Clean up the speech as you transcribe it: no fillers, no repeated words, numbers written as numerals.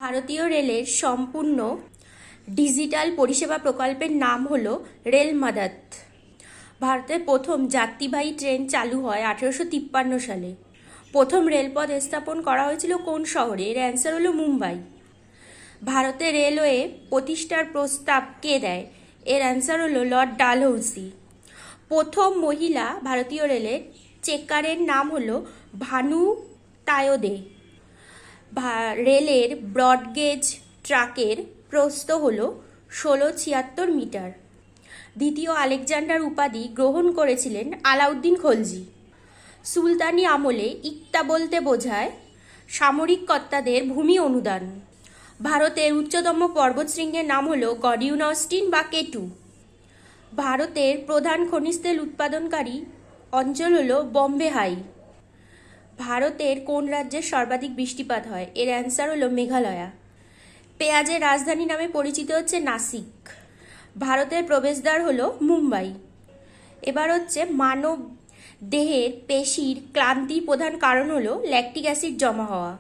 ভারতীয় রেলের সম্পূর্ণ ডিজিটাল পরিষেবা প্রকল্পের নাম হলো রেল মাদার। ভারতের প্রথম যাত্রীবাহী ট্রেন চালু হয় 1853 সালে। প্রথম রেলপথ স্থাপন করা হয়েছিল কোন শহরে? এর অ্যান্সার হলো মুম্বাই। ভারতের রেলওয়ে প্রতিষ্ঠার প্রস্তাব কে দেয়? এর অ্যান্সার হলো লর্ড ডালহৌসি। প্রথম মহিলা ভারতীয় রেলের চেকারের নাম হলো ভানু তায়োদে। রেলের ব্রডগেজ ট্রাকের প্রস্থ হল 1676 মিটার। দ্বিতীয় আলেকজান্ডার উপাধি গ্রহণ করেছিলেন আলাউদ্দিন খলজি। সুলতানি আমলে ইক্তা বলতে বোঝায় সামরিক কর্তাদের ভূমি অনুদান। ভারতের উচ্চতম পর্বতশৃঙ্গের নাম হল গডিউন অস্টিন বা কেটু। ভারতের প্রধান খনিজ তেল উৎপাদনকারী অঞ্চল হল বম্বে হাই। ভারতের কোন রাজ্যের সর্বাধিক বৃষ্টিপাত হয়? এর অ্যান্সার হলো মেঘালয়া। পেঁয়াজের রাজধানী নামে পরিচিত হচ্ছে নাসিক। ভারতের প্রবেশদ্বার হলো মুম্বাই। এবার হচ্ছে মানব দেহের পেশির ক্লান্তির প্রধান কারণ হলো ল্যাকটিক অ্যাসিড জমা হওয়া।